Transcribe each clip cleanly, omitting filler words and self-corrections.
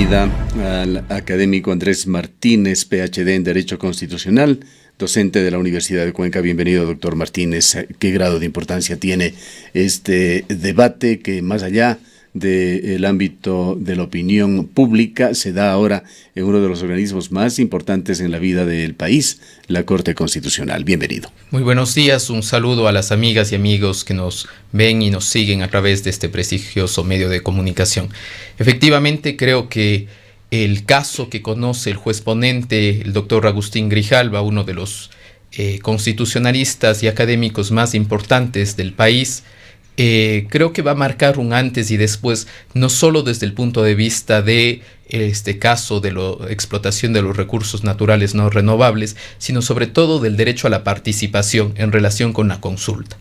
bienvenida al académico Andrés Martínez, PhD en Derecho Constitucional, docente de la Universidad de Cuenca. Bienvenido, doctor Martínez. ¿Qué grado de importancia tiene este debate que, más allá del ámbito de la opinión pública, se da ahora en uno de los organismos más importantes en la vida del país, la Corte Constitucional? Bienvenido. Muy buenos días, un saludo a las amigas y amigos que nos ven y nos siguen a través de este prestigioso medio de comunicación. Efectivamente, creo que el caso que conoce el juez ponente, el doctor Agustín Grijalva, uno de los constitucionalistas y académicos más importantes del país, creo que va a marcar un antes y después, no solo desde el punto de vista de este caso de la explotación de los recursos naturales no renovables, sino sobre todo del derecho a la participación en relación con la consulta.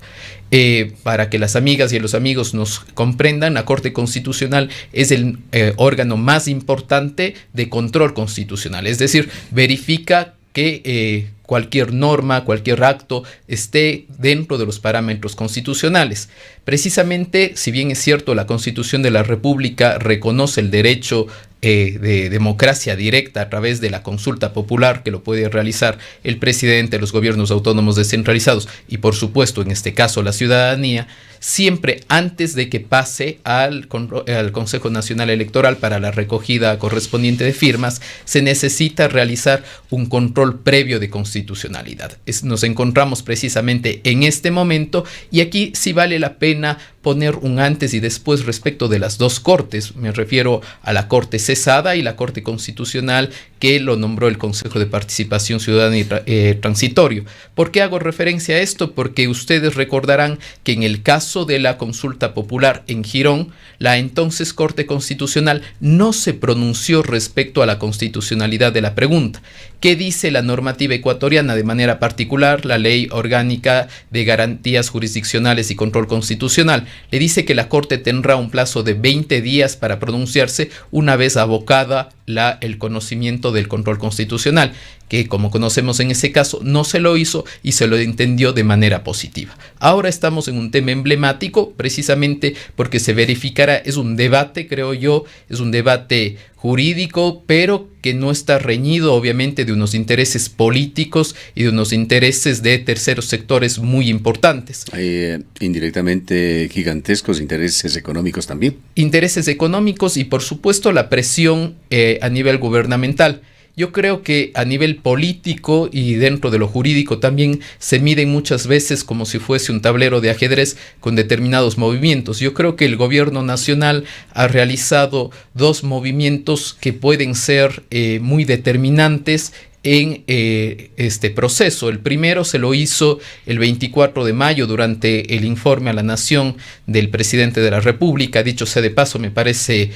Para que las amigas y los amigos nos comprendan, la Corte Constitucional es el órgano más importante de control constitucional, es decir, verifica que cualquier norma, cualquier acto esté dentro de los parámetros constitucionales. Precisamente, si bien es cierto, la Constitución de la República reconoce el derecho de democracia directa a través de la consulta popular que lo puede realizar el presidente, los gobiernos autónomos descentralizados y, por supuesto, en este caso, la ciudadanía, siempre antes de que pase al Consejo Nacional Electoral para la recogida correspondiente de firmas, se necesita realizar un control previo de constitucionalidad. Nos encontramos precisamente en este momento y aquí sí vale la pena poner un antes y después respecto de las dos cortes. Me refiero a la Corte cesada y la Corte Constitucional que lo nombró el Consejo de Participación Ciudadana y Transitorio. ¿Por qué hago referencia a esto? Porque ustedes recordarán que en el caso de la consulta popular en Girón, la entonces Corte Constitucional no se pronunció respecto a la constitucionalidad de la pregunta. ¿Qué dice la normativa ecuatoriana? De manera particular, la Ley Orgánica de Garantías Jurisdiccionales y Control Constitucional. Le dice que la Corte tendrá un plazo de 20 días para pronunciarse una vez abocada el conocimiento del control constitucional, que, como conocemos en ese caso, no se lo hizo y se lo entendió de manera positiva. Ahora estamos en un tema emblemático, precisamente porque se verificará, es un debate, creo yo, es un debate jurídico, pero que no está reñido, obviamente, de unos intereses políticos y de unos intereses de terceros sectores muy importantes. Hay indirectamente gigantescos intereses económicos también. Intereses económicos y, por supuesto, la presión a nivel gubernamental. Yo creo que a nivel político y dentro de lo jurídico también se miden muchas veces como si fuese un tablero de ajedrez con determinados movimientos. Yo creo que el gobierno nacional ha realizado dos movimientos que pueden ser muy determinantes en este proceso. El primero se lo hizo el 24 de mayo durante el informe a la Nación del presidente de la República. Dicho sea de paso, me parece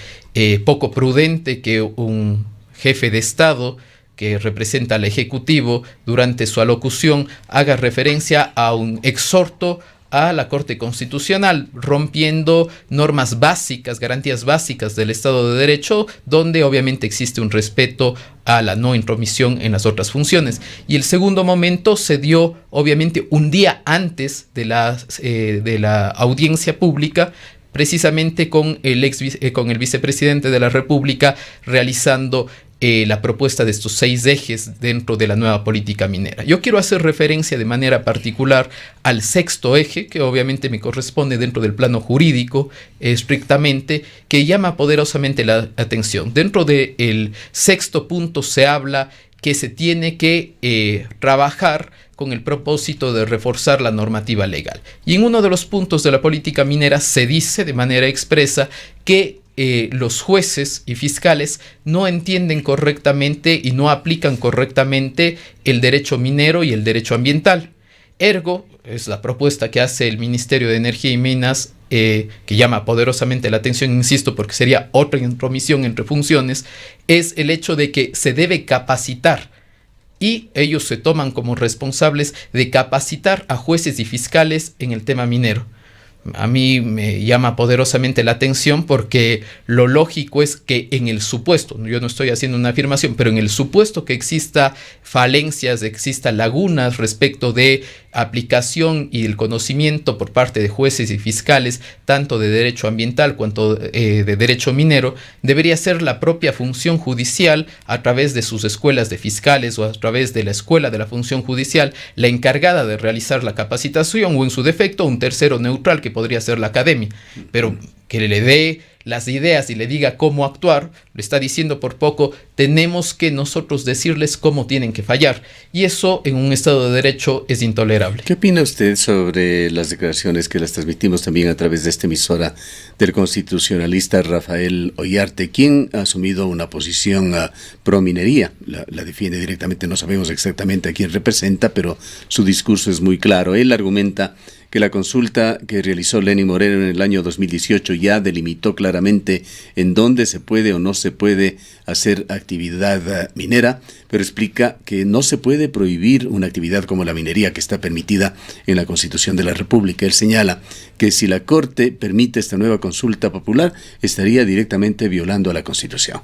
poco prudente que un jefe de Estado que representa al Ejecutivo durante su alocución haga referencia a un exhorto a la Corte Constitucional, rompiendo normas básicas, garantías básicas del Estado de Derecho, donde obviamente existe un respeto a la no intromisión en las otras funciones. Y el segundo momento se dio obviamente un día antes de la audiencia pública, precisamente con el vicepresidente de la República realizando la propuesta de estos 6 ejes dentro de la nueva política minera. Yo quiero hacer referencia de manera particular al 6º eje, que obviamente me corresponde dentro del plano jurídico estrictamente, que llama poderosamente la atención. Dentro del 6º punto se habla que se tiene que trabajar con el propósito de reforzar la normativa legal. Y en uno de los puntos de la política minera se dice de manera expresa que los jueces y fiscales no entienden correctamente y no aplican correctamente el derecho minero y el derecho ambiental. Ergo, es la propuesta que hace el Ministerio de Energía y Minas, que llama poderosamente la atención, insisto, porque sería otra intromisión entre funciones, es el hecho de que se debe capacitar y ellos se toman como responsables de capacitar a jueces y fiscales en el tema minero. A mí me llama poderosamente la atención porque lo lógico es que en el supuesto, yo no estoy haciendo una afirmación, pero en el supuesto que exista falencias, exista lagunas respecto de aplicación y el conocimiento por parte de jueces y fiscales, tanto de derecho ambiental cuanto de derecho minero, debería ser la propia función judicial, a través de sus escuelas de fiscales o a través de la escuela de la función judicial, la encargada de realizar la capacitación, o en su defecto un tercero neutral que podría ser la academia, pero que le dé las ideas y le diga cómo actuar. Le está diciendo por poco, tenemos que nosotros decirles cómo tienen que fallar, y eso en un Estado de Derecho es intolerable. ¿Qué opina usted sobre las declaraciones que las transmitimos también a través de esta emisora del constitucionalista Rafael Ollarte, quien ha asumido una posición pro minería? La defiende directamente, no sabemos exactamente a quién representa, pero su discurso es muy claro. Él argumenta que la consulta que realizó Lenín Moreno en el año 2018 ya delimitó claramente en dónde se puede o no se puede hacer actividad minera, pero explica que no se puede prohibir una actividad como la minería, que está permitida en la Constitución de la República. Él señala que si la Corte permite esta nueva consulta popular, estaría directamente violando a la Constitución.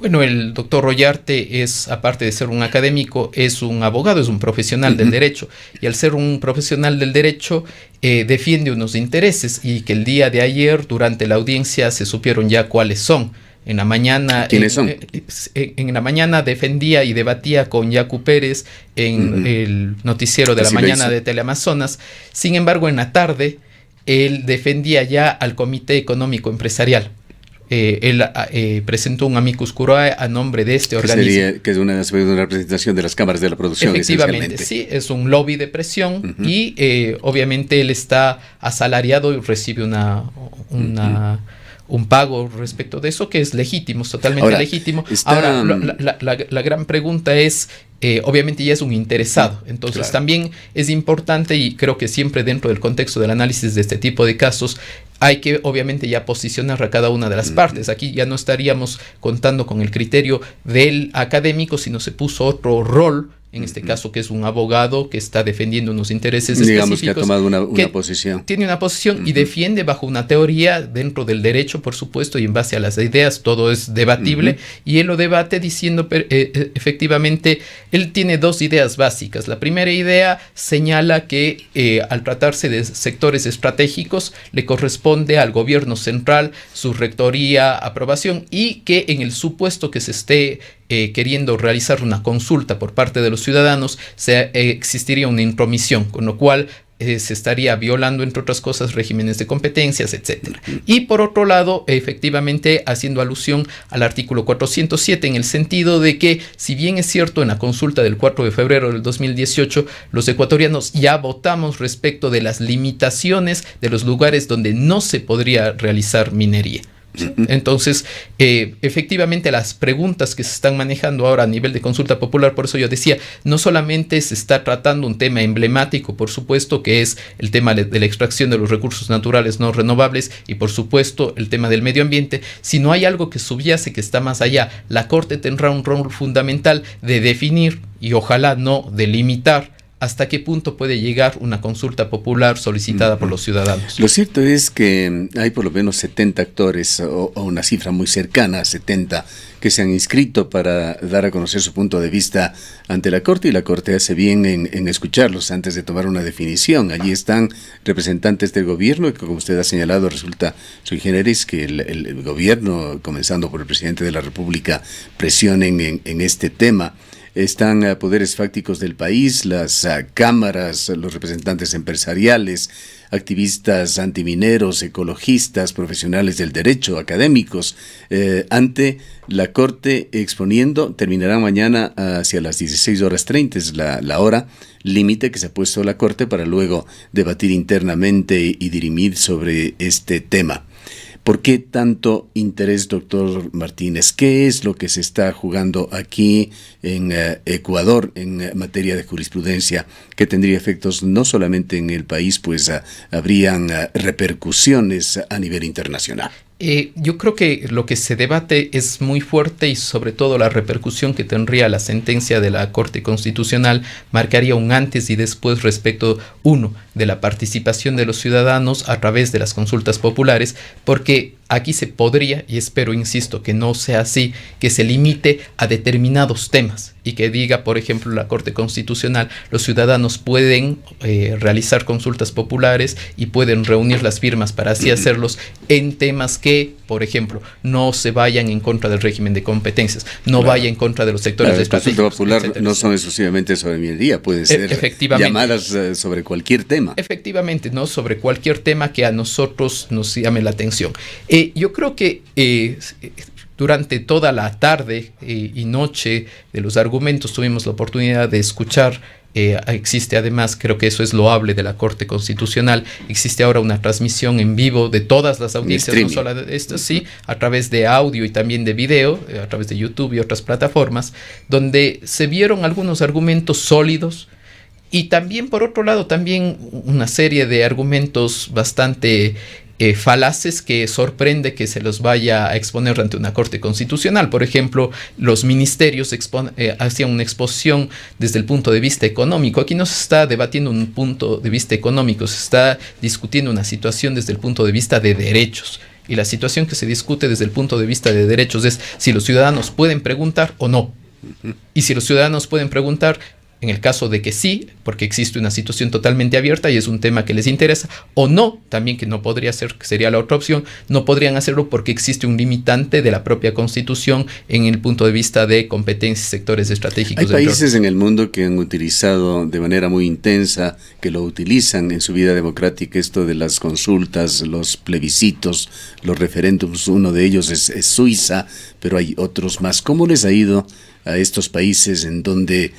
Bueno, el doctor Ollarte es, aparte de ser un académico, es un abogado, es un profesional del derecho. Y al ser un profesional del derecho, defiende unos intereses, y que el día de ayer, durante la audiencia, se supieron ya cuáles son. En la mañana, ¿quiénes son? En la mañana defendía y debatía con Yacu Pérez en el noticiero de la mañana de Teleamazonas. Sin embargo, en la tarde, él defendía ya al Comité Económico Empresarial. Él presentó un amicus curiae a nombre de este organismo. Que es una representación de las cámaras de la producción. Efectivamente, sí, es un lobby de presión, y obviamente él está asalariado y recibe un pago respecto de eso, que es legítimo, es totalmente legítimo. Ahora, la gran pregunta es, obviamente ya es un interesado, entonces también es importante, y creo que siempre dentro del contexto del análisis de este tipo de casos, hay que obviamente ya posicionar a cada una de las partes. Aquí ya no estaríamos contando con el criterio del académico, sino se puso otro rol, en este caso que es un abogado que está defendiendo unos intereses específicos. Digamos que ha tomado una posición. Tiene una posición y defiende bajo una teoría dentro del derecho, por supuesto, y en base a las ideas, todo es debatible, y él lo debate diciendo, efectivamente, él tiene dos ideas básicas. La primera idea señala que al tratarse de sectores estratégicos, le corresponde al gobierno central su rectoría, aprobación, y que en el supuesto que se esté queriendo realizar una consulta por parte de los ciudadanos, existiría una intromisión, con lo cual se estaría violando, entre otras cosas, regímenes de competencias, etcétera. Y por otro lado, efectivamente, haciendo alusión al artículo 407, en el sentido de que, si bien es cierto, en la consulta del 4 de febrero del 2018, los ecuatorianos ya votamos respecto de las limitaciones de los lugares donde no se podría realizar minería. Entonces, efectivamente, las preguntas que se están manejando ahora a nivel de consulta popular, por eso yo decía, no solamente se está tratando un tema emblemático, por supuesto, que es el tema de la extracción de los recursos naturales no renovables, y por supuesto el tema del medio ambiente, sino hay algo que subyace, que está más allá. La Corte tendrá un rol fundamental de definir, y ojalá no delimitar, hasta qué punto puede llegar una consulta popular solicitada por los ciudadanos. Lo cierto es que hay por lo menos 70 actores, o una cifra muy cercana a 70, que se han inscrito para dar a conocer su punto de vista ante la Corte, y la Corte hace bien en escucharlos antes de tomar una definición. Allí están representantes del gobierno, que, como usted ha señalado, resulta sui generis que el gobierno, comenzando por el presidente de la República, presionen en este tema. Están poderes fácticos del país, las cámaras, los representantes empresariales, activistas antimineros, ecologistas, profesionales del derecho, académicos, ante la Corte exponiendo. Terminarán mañana hacia las 16:30, es la hora límite que se ha puesto la Corte para luego debatir internamente y dirimir sobre este tema. ¿Por qué tanto interés, doctor Martínez? ¿Qué es lo que se está jugando aquí en Ecuador en materia de jurisprudencia que tendría efectos no solamente en el país, pues habrían repercusiones a nivel internacional? Yo creo que lo que se debate es muy fuerte, y sobre todo la repercusión que tendría la sentencia de la Corte Constitucional marcaría un antes y después respecto, uno, de la participación de los ciudadanos a través de las consultas populares, porque aquí se podría, y espero, insisto, que no sea así, que se limite a determinados temas y que diga, por ejemplo, la Corte Constitucional, los ciudadanos pueden realizar consultas populares y pueden reunir las firmas para así hacerlos en temas que, por ejemplo, no se vayan en contra del régimen de competencias, no vaya en contra de los sectores estratégicos. La consulta popular no son exclusivamente sobre minería, pueden ser llamadas sobre cualquier tema. Efectivamente, ¿no? Sobre cualquier tema que a nosotros nos llame la atención. Yo creo que durante toda la tarde y noche de los argumentos tuvimos la oportunidad de escuchar. Existe además, creo que eso es loable de la Corte Constitucional, existe ahora una transmisión en vivo de todas las audiencias, no solo de esto, sí, a través de audio y también de video, a través de YouTube y otras plataformas, donde se vieron algunos argumentos sólidos y también, por otro lado, también una serie de argumentos bastante falaces que sorprende que se los vaya a exponer ante una Corte Constitucional. Por ejemplo, los ministerios hacían una exposición desde el punto de vista económico. Aquí no se está debatiendo un punto de vista económico, se está discutiendo una situación desde el punto de vista de derechos. Y la situación que se discute desde el punto de vista de derechos es si los ciudadanos pueden preguntar o no. Y si los ciudadanos pueden preguntar, en el caso de que sí, porque existe una situación totalmente abierta y es un tema que les interesa, o no, también que no podría ser, que sería la otra opción, no podrían hacerlo porque existe un limitante de la propia Constitución en el punto de vista de competencias y sectores estratégicos. Hay países en el mundo que han utilizado de manera muy intensa, que lo utilizan en su vida democrática, esto de las consultas, los plebiscitos, los referéndums. Uno de ellos es Suiza, pero hay otros más. ¿Cómo les ha ido a estos países en donde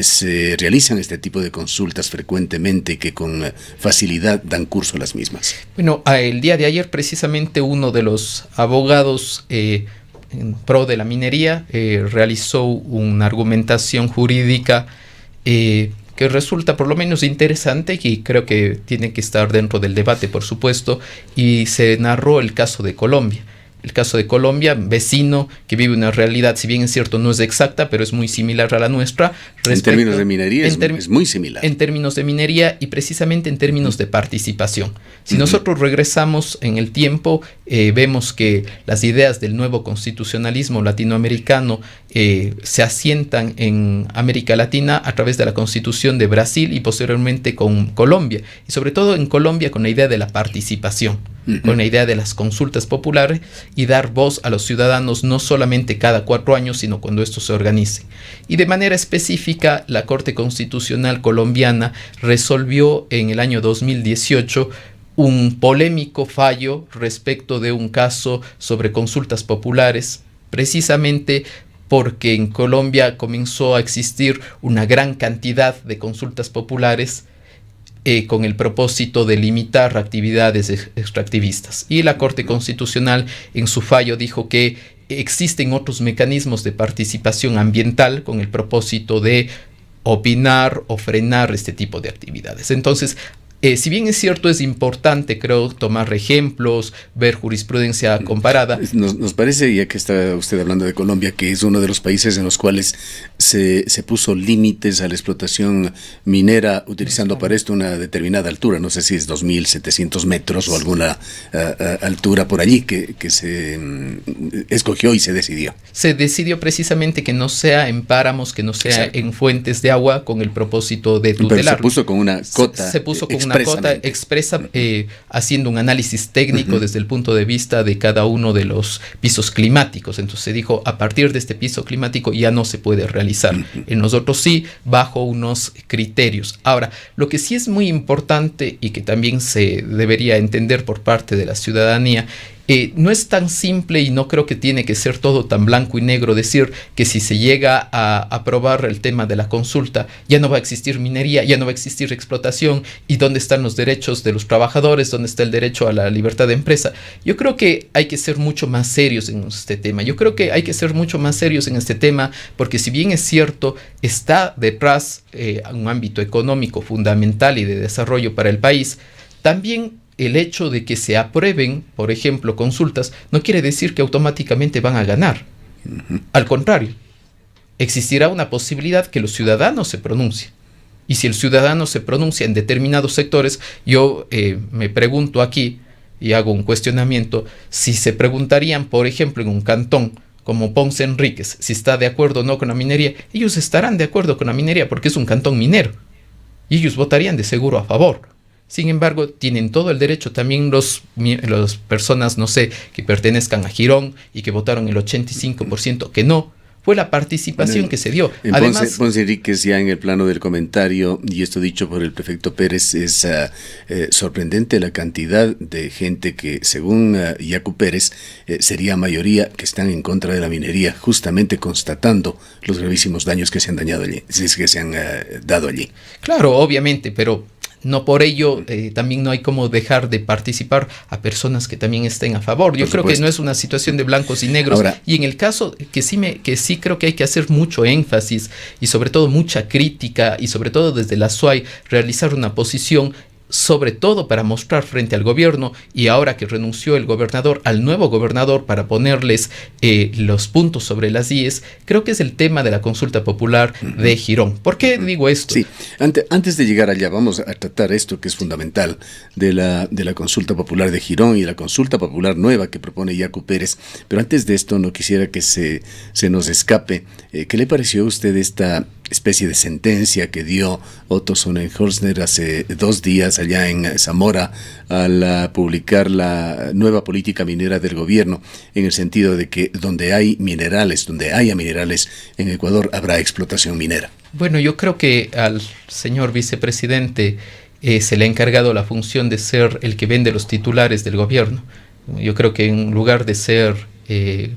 se realizan este tipo de consultas frecuentemente, que con facilidad dan curso a las mismas? Bueno, el día de ayer precisamente uno de los abogados en pro de la minería realizó una argumentación jurídica que resulta por lo menos interesante y creo que tiene que estar dentro del debate, por supuesto, y se narró el caso de Colombia. El caso de Colombia, vecino que vive una realidad, si bien es cierto, no es exacta, pero es muy similar a la nuestra. En términos de minería es muy similar. En términos de minería y precisamente en términos de participación. Si nosotros regresamos en el tiempo, vemos que las ideas del nuevo constitucionalismo latinoamericano se asientan en América Latina a través de la Constitución de Brasil y posteriormente con Colombia. Y sobre todo en Colombia con la idea de la participación, con la idea de las consultas populares y dar voz a los ciudadanos no solamente cada 4 años, sino cuando esto se organice. Y de manera específica, la Corte Constitucional colombiana resolvió en el año 2018 un polémico fallo respecto de un caso sobre consultas populares, precisamente porque en Colombia comenzó a existir una gran cantidad de consultas populares con el propósito de limitar actividades extractivistas. Y la Corte Constitucional en su fallo dijo que existen otros mecanismos de participación ambiental con el propósito de opinar o frenar este tipo de actividades. Entonces, si bien es cierto, es importante, creo, tomar ejemplos, ver jurisprudencia comparada. Nos parece, ya que está usted hablando de Colombia, que es uno de los países en los cuales se puso límites a la explotación minera, utilizando para esto una determinada altura, no sé si es 2.700 metros o alguna altura por allí, que se escogió y se decidió. Se decidió precisamente que no sea en páramos, que no sea en fuentes de agua, con el propósito de tutelar. Pero se puso con una cota. Se puso con una cota expresa, haciendo un análisis técnico desde el punto de vista de cada uno de los pisos climáticos. Entonces se dijo, a partir de este piso climático ya no se puede realizar. En nosotros sí, bajo unos criterios. Ahora, lo que sí es muy importante y que también se debería entender por parte de la ciudadanía, no es tan simple y no creo que tiene que ser todo tan blanco y negro decir que si se llega a aprobar el tema de la consulta ya no va a existir minería, ya no va a existir explotación y dónde están los derechos de los trabajadores, dónde está el derecho a la libertad de empresa. Yo creo que hay que ser mucho más serios en este tema. Porque si bien es cierto, está detrás un ámbito económico fundamental y de desarrollo para el país, también el hecho de que se aprueben, por ejemplo, consultas, no quiere decir que automáticamente van a ganar. Al contrario, existirá una posibilidad que los ciudadanos se pronuncien. Y si el ciudadano se pronuncia en determinados sectores, yo me pregunto aquí, y hago un cuestionamiento, si se preguntarían, por ejemplo, en un cantón como Ponce Enríquez, si está de acuerdo o no con la minería, ellos estarán de acuerdo con la minería porque es un cantón minero y ellos votarían de seguro a favor. Sin embargo, tienen todo el derecho también las personas, no sé, que pertenezcan a Girón y que votaron el 85% que no. Fue la participación que se dio. Además, Ponce Enríquez, ya en el plano del comentario, y esto dicho por el prefecto Pérez, es sorprendente la cantidad de gente que, según Yacu Pérez, sería mayoría que están en contra de la minería, justamente constatando los gravísimos daños que se han dado allí, que se han dado allí. Claro, obviamente, pero no por ello también no hay como dejar de participar a personas que también estén a favor. Yo creo que no es una situación de blancos y negros. Ahora, y en el caso que sí creo que hay que hacer mucho énfasis y sobre todo mucha crítica y sobre todo desde la SUAY realizar una posición sobre todo para mostrar frente al gobierno y ahora que renunció el gobernador al nuevo gobernador para ponerles los puntos sobre las IES, creo que es el tema de la consulta popular de Girón. ¿Por qué digo esto? Sí, antes de llegar allá vamos a tratar esto que es fundamental de la consulta popular de Girón y la consulta popular nueva que propone Yacu Pérez, pero antes de esto no quisiera que se nos escape. ¿Qué le pareció a usted esta especie de sentencia que dio Otto Sonnenholzner hace 2 días allá en Zamora al publicar la nueva política minera del gobierno, en el sentido de que donde haya minerales en Ecuador habrá explotación minera? Bueno, yo creo que al señor vicepresidente se le ha encargado la función de ser el que vende los titulares del gobierno. Yo creo que en lugar de ser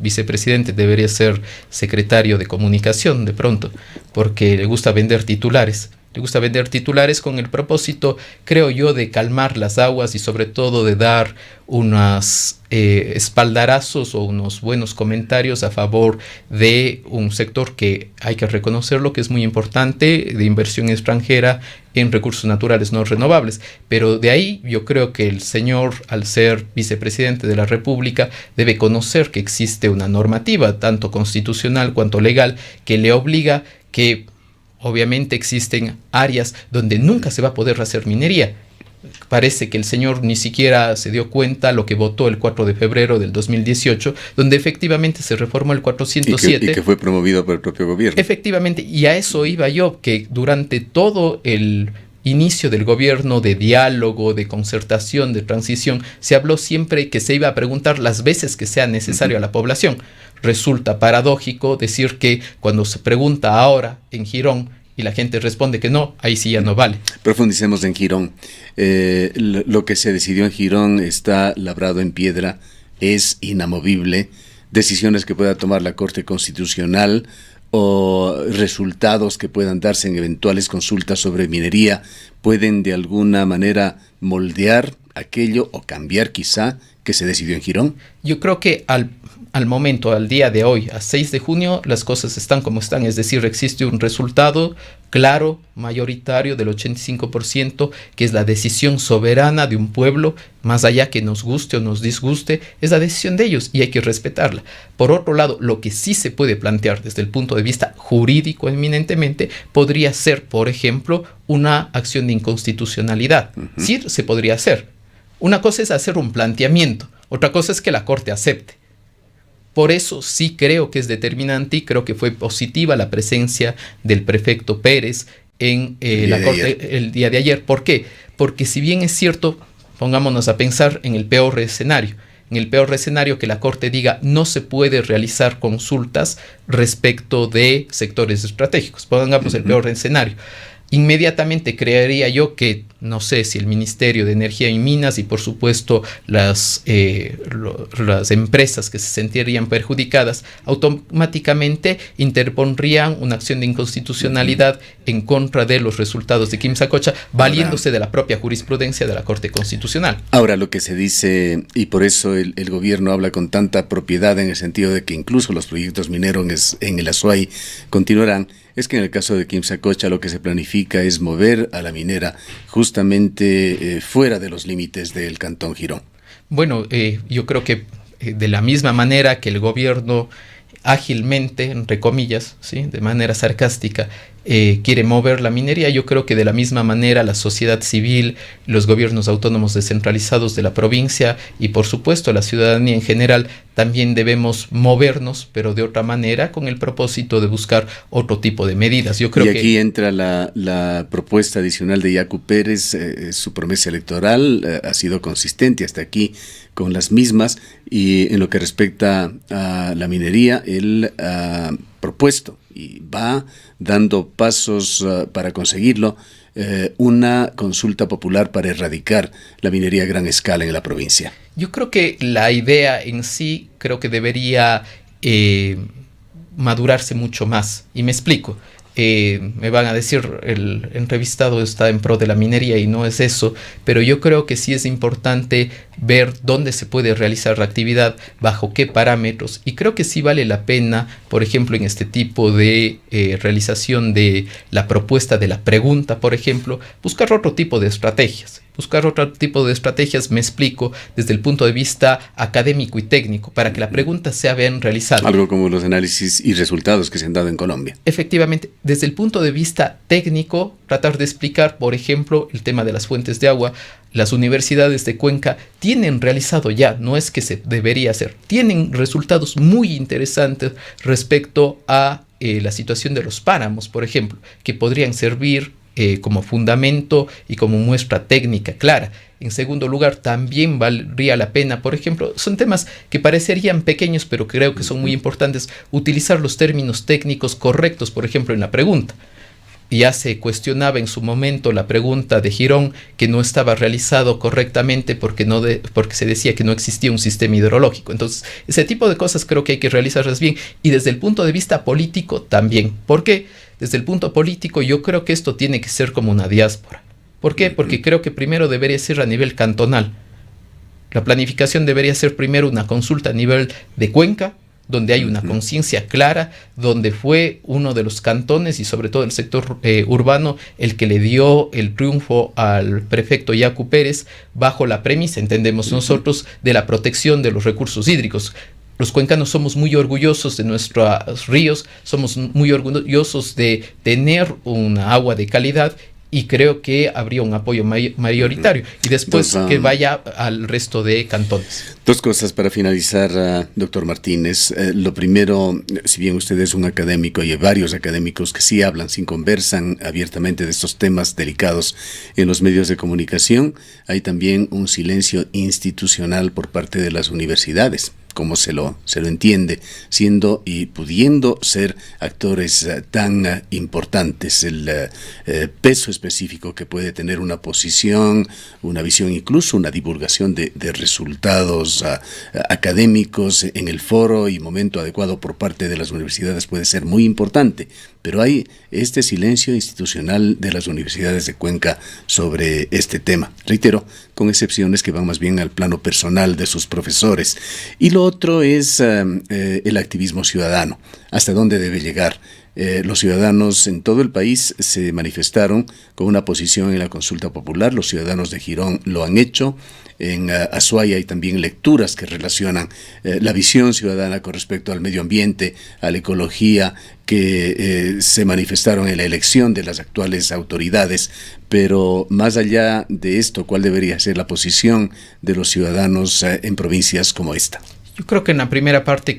vicepresidente debería ser secretario de comunicación de pronto, porque le gusta vender titulares. Le gusta vender titulares con el propósito, creo yo, de calmar las aguas y sobre todo de dar unos espaldarazos o unos buenos comentarios a favor de un sector que hay que reconocerlo que es muy importante, de inversión extranjera en recursos naturales no renovables. Pero de ahí yo creo que el señor, al ser vicepresidente de la República, debe conocer que existe una normativa, tanto constitucional cuanto legal, que le obliga que obviamente existen áreas donde nunca se va a poder hacer minería. Parece que el señor ni siquiera se dio cuenta lo que votó el 4 de febrero del 2018, donde efectivamente se reformó el 407. Y que fue promovido por el propio gobierno. Efectivamente, y a eso iba yo, que durante todo el inicio del gobierno de diálogo, de concertación, de transición, se habló siempre que se iba a preguntar las veces que sea necesario a la población. Resulta paradójico decir que cuando se pregunta ahora en Girón y la gente responde que no, ahí sí ya no vale. Profundicemos en Girón. Lo que se decidió en Girón está labrado en piedra, es inamovible. Decisiones que pueda tomar la Corte Constitucional o resultados que puedan darse en eventuales consultas sobre minería pueden de alguna manera moldear aquello o cambiar quizá que se decidió en Girón. Yo creo que al momento, al día de hoy, a 6 de junio, las cosas están como están, es decir, existe un resultado claro, mayoritario del 85%, que es la decisión soberana de un pueblo, más allá que nos guste o nos disguste, es la decisión de ellos y hay que respetarla. Por otro lado, lo que sí se puede plantear desde el punto de vista jurídico eminentemente, podría ser, por ejemplo, una acción de inconstitucionalidad. Sí, se podría hacer. Una cosa es hacer un planteamiento, otra cosa es que la Corte acepte. Por eso sí creo que es determinante y creo que fue positiva la presencia del prefecto Pérez en la Corte el día de ayer. ¿Por qué? Porque si bien es cierto, pongámonos a pensar en el peor escenario. En el peor escenario que la Corte diga no se puede realizar consultas respecto de sectores estratégicos. Pongamos el peor escenario. Inmediatamente creería yo que, no sé si el Ministerio de Energía y Minas y por supuesto las empresas que se sentirían perjudicadas automáticamente interpondrían una acción de inconstitucionalidad en contra de los resultados de Quimsacocha, valiéndose de la propia jurisprudencia de la Corte Constitucional. Ahora lo que se dice, y por eso el gobierno habla con tanta propiedad en el sentido de que incluso los proyectos mineros en el Azuay continuarán, es que en el caso de Quimsacocha lo que se planifica es mover a la minera justamente fuera de los límites del Cantón Girón. Bueno, yo creo que de la misma manera que el gobierno ágilmente, entre comillas, ¿sí?, de manera sarcástica, quiere mover la minería. Yo creo que de la misma manera la sociedad civil, los gobiernos autónomos descentralizados de la provincia y por supuesto la ciudadanía en general también debemos movernos, pero de otra manera, con el propósito de buscar otro tipo de medidas. Yo creo y aquí entra la propuesta adicional de Yacu Pérez. Su promesa electoral ha sido consistente hasta aquí con las mismas, y en lo que respecta a la minería, él ha propuesto y va dando pasos para conseguirlo, una consulta popular para erradicar la minería a gran escala en la provincia. Yo creo que la idea en sí creo que debería madurarse mucho más, y me explico. Me van a decir, el entrevistado está en pro de la minería, y no es eso, pero yo creo que sí es importante ver dónde se puede realizar la actividad, bajo qué parámetros, y creo que sí vale la pena, por ejemplo, en este tipo de realización de la propuesta de la pregunta, por ejemplo, buscar otro tipo de estrategias. Me explico, desde el punto de vista académico y técnico, para que la pregunta sea bien realizada. Algo como los análisis y resultados que se han dado en Colombia. Efectivamente, desde el punto de vista técnico, tratar de explicar, por ejemplo, el tema de las fuentes de agua. Las universidades de Cuenca tienen realizado ya, no es que se debería hacer, tienen resultados muy interesantes respecto a la situación de los páramos, por ejemplo, que podrían servir como fundamento y como muestra técnica clara. En segundo lugar, también valdría la pena, por ejemplo, son temas que parecerían pequeños, pero creo que son muy importantes, utilizar los términos técnicos correctos, por ejemplo, en la pregunta. Ya se cuestionaba en su momento la pregunta de Girón, que no estaba realizado correctamente porque se decía que no existía un sistema hidrológico. Entonces, ese tipo de cosas creo que hay que realizarlas bien, y desde el punto de vista político también. ¿Por qué? Desde el punto político yo creo que esto tiene que ser como una diáspora. ¿Por qué? Porque creo que primero debería ser a nivel cantonal. La planificación debería ser primero una consulta a nivel de Cuenca, donde hay una conciencia clara, donde fue uno de los cantones y sobre todo el sector urbano el que le dio el triunfo al prefecto Yacu Pérez, bajo la premisa, entendemos nosotros, de la protección de los recursos hídricos. Los cuencanos somos muy orgullosos de nuestros ríos, somos muy orgullosos de tener una agua de calidad, y creo que habría un apoyo mayoritario, y después que vaya al resto de cantones. Dos cosas para finalizar, doctor Martínez. Lo primero, si bien usted es un académico, y hay varios académicos que sí hablan, sí conversan abiertamente de estos temas delicados en los medios de comunicación, hay también un silencio institucional por parte de las universidades, como se lo entiende, siendo y pudiendo ser actores tan importantes. El peso específico que puede tener una posición, una visión, incluso una divulgación de resultados académicos en el foro y momento adecuado por parte de las universidades puede ser muy importante. Pero hay este silencio institucional de las universidades de Cuenca sobre este tema. Reitero, con excepciones que van más bien al plano personal de sus profesores. Y lo otro es el activismo ciudadano. ¿Hasta dónde debe llegar? Los ciudadanos en todo el país se manifestaron con una posición en la consulta popular. Los ciudadanos de Girón lo han hecho. En Azuay hay también lecturas que relacionan la visión ciudadana con respecto al medio ambiente, a la ecología, que se manifestaron en la elección de las actuales autoridades. Pero más allá de esto, ¿cuál debería ser la posición de los ciudadanos en provincias como esta? Yo creo que en la primera parte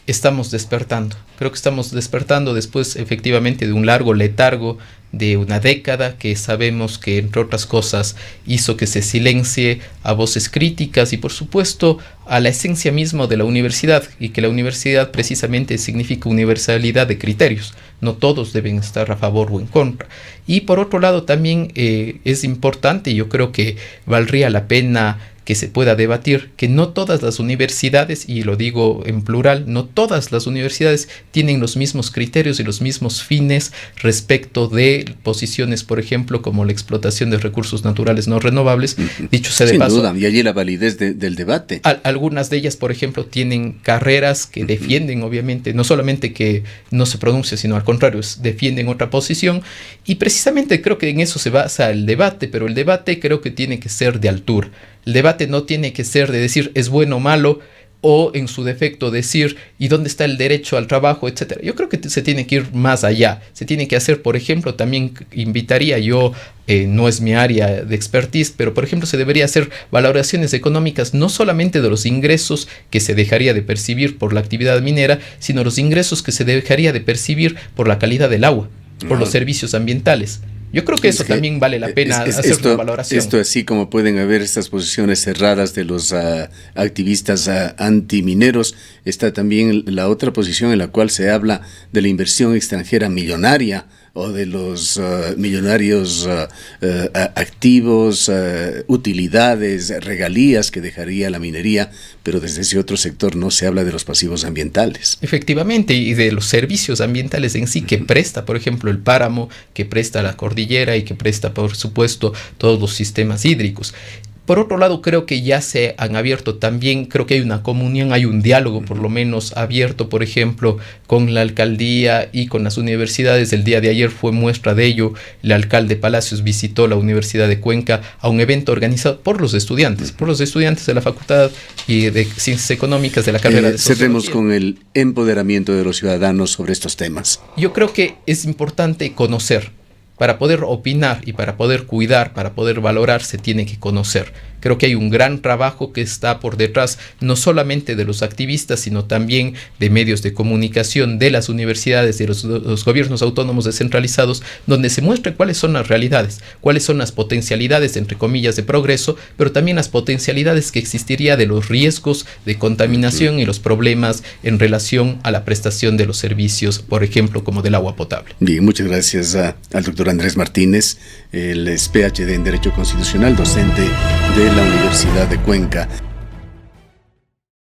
estamos despertando. Creo que estamos despertando después efectivamente de un largo letargo de una década que sabemos que, entre otras cosas, hizo que se silencie a voces críticas y, por supuesto, a la esencia misma de la universidad, y que la universidad precisamente significa universalidad de criterios. No todos deben estar a favor o en contra. Y por otro lado también es importante, y yo creo que valdría la pena que se pueda debatir, que no todas las universidades, y lo digo en plural, no todas las universidades tienen los mismos criterios y los mismos fines respecto de posiciones, por ejemplo, como la explotación de recursos naturales no renovables. Dicho sea de paso, sin duda, y allí la validez del debate. Algunas de ellas, por ejemplo, tienen carreras que defienden, obviamente, no solamente que no se pronuncie, sino al contrario, defienden otra posición, y precisamente creo que en eso se basa el debate, pero el debate creo que tiene que ser de altura. El debate no tiene que ser de decir es bueno o malo, o en su defecto decir ¿y dónde está el derecho al trabajo?, etcétera. Yo creo que se tiene que ir más allá. Se tiene que hacer, por ejemplo, también invitaría yo, no es mi área de expertise, pero por ejemplo se debería hacer valoraciones económicas no solamente de los ingresos que se dejaría de percibir por la actividad minera, sino los ingresos que se dejaría de percibir por la calidad del agua, por los servicios ambientales. Yo creo que eso también vale la pena hacer una valoración. Esto así como pueden haber estas posiciones cerradas de los activistas antimineros, está también la otra posición en la cual se habla de la inversión extranjera millonaria o de los millonarios activos, utilidades, regalías que dejaría la minería, pero desde ese otro sector no se habla de los pasivos ambientales. Efectivamente, y de los servicios ambientales en sí que presta, por ejemplo, el páramo, que presta la cordillera y que presta, por supuesto, todos los sistemas hídricos. Por otro lado, creo que ya se han abierto también, creo que hay una comunión, hay un diálogo por lo menos abierto, por ejemplo, con la alcaldía y con las universidades. El día de ayer fue muestra de ello. El alcalde Palacios visitó la Universidad de Cuenca a un evento organizado por los estudiantes de la Facultad y de Ciencias Económicas de la carrera de Sociología. Cerremos con el empoderamiento de los ciudadanos sobre estos temas. Yo creo que es importante conocer. Para poder opinar y para poder cuidar, para poder valorar, se tiene que conocer. Creo que hay un gran trabajo que está por detrás, no solamente de los activistas, sino también de medios de comunicación, de las universidades, de los gobiernos autónomos descentralizados, donde se muestra cuáles son las realidades, cuáles son las potencialidades, entre comillas, de progreso, pero también las potencialidades que existiría de los riesgos de contaminación y los problemas en relación a la prestación de los servicios, por ejemplo, como del agua potable. Bien, muchas gracias al doctor Andrés Martínez. Él es PhD en Derecho Constitucional, docente de la Universidad de Cuenca.